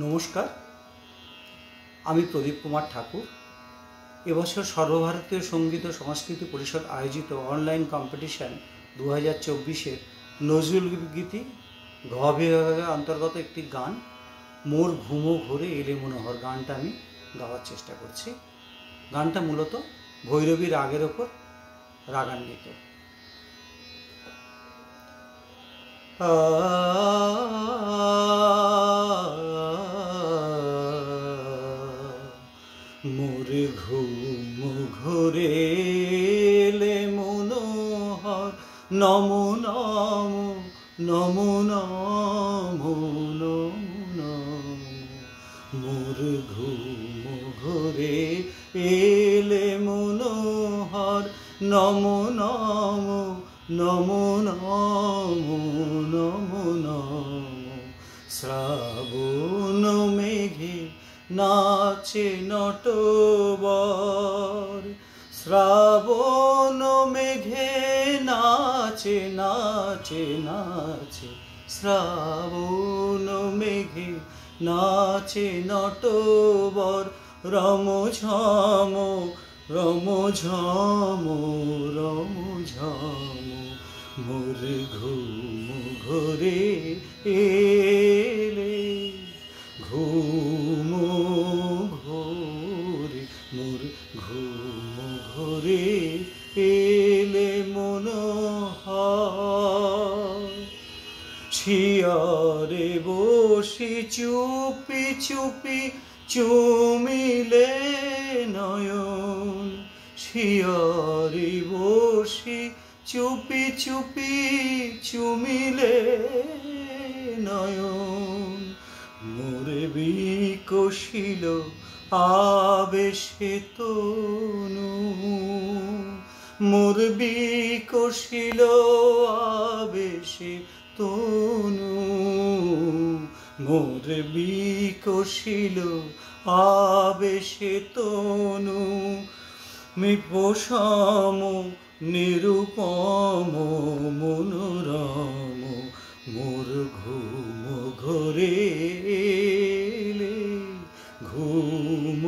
নমস্কার, আমি প্রদীপ কুমার ঠাকুর। এবছর সর্বভারতীয় সঙ্গীত ও সংস্কৃতি পরিষদ আয়োজিত অনলাইন কম্পিটিশন 2024-এর নজরুল গীতি ঘ বিভাগের অন্তর্গত একটি গান মোর ঘুমো ঘোরে এলে মনোহর গানটা আমি গাওয়ার চেষ্টা করছি। গানটা মূলত ভৈরবী রাগের ওপর রাগান্বিত। মোর ঘুম ঘোরে এলে মনোহর নমো নমো নমো নমো নমো। মোর ঘুম ঘোরে এলে মনোহর নমো নমো নমো নমো নমো নমো। শ্রাবণ মেঘে নাচে নটবর, শ্রাবণ মেঘে নাচে নাচে নাচে। শ্রাবণ মেঘে নাচে নটবর রমঝম রমঝম রমঝম। মোর ঘুম ঘোরে এলে ঘুম ঘোরে, মোর ঘুম ঘোরে এলে মনোহর। শিয়রে বসি চুপি চুপি চুমিলে নয়ন, শিয়রে বসি চুপি চুপি চুমিলে নয়ন। মোর বিকশিল আবেশে তনু, মোর বিকশিল আবেশে তনু। মোর বিকশিল আবেশে তনু, মিপসম নিরুপম মনোরম। মোর ঘুম ঘোরে এলে ঘুম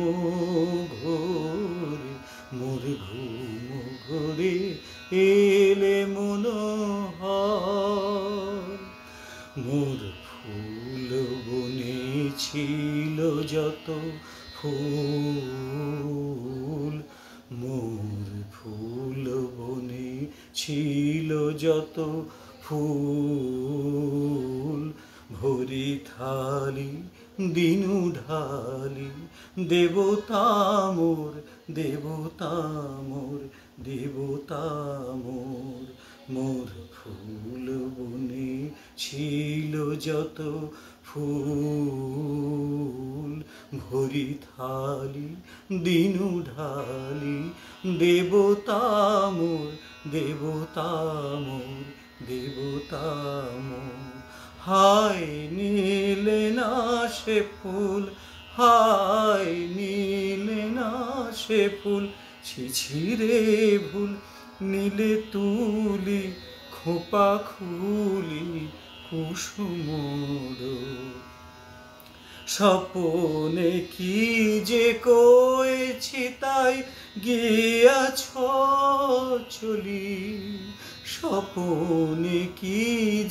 ঘোরে, মোর ঘুম ঘোরে এলে মনোহর। মোর ফুল বনে ছিল যত ফুল, মোর ফুল বনে ছিল যত ফুল। ভরি থালি দিনু ঢালি দেবতা মোর দেবতা মোর দেবতা মোর। মোর ফুল বনে ছিল যত ফুল, ভরি থালি দিনু ঢালি দেবতা মোর দেবতা মোর দেবতা মোর। হায় নীলে না সে ফুল, হায় নীলে না সে ফুল, ছিছিরে ভুল নীলে তুলি খোপা খুলি কুসুমোর। স্বপনে কি যে কয়েছি তাই গিয়াছ চলি, স্বপনে কি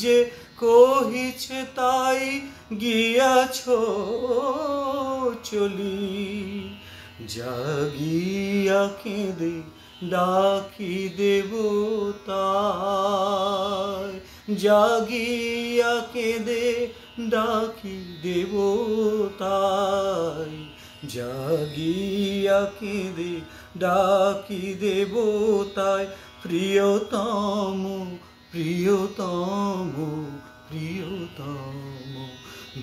যে কহিছে তাই গিয়াছ চলি। জাগিয়া কেঁদে ডাকি দেবতায়, জাগিয়া কেঁদে ডাকি দেবতায়, জাগিয়া কেঁদে ডাকি দেবতায়। প্রিয়তম প্রিয়তম প্রিয়তম,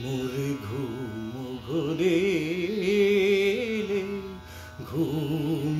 মোর ঘুম ঘোরে এলে ঘুম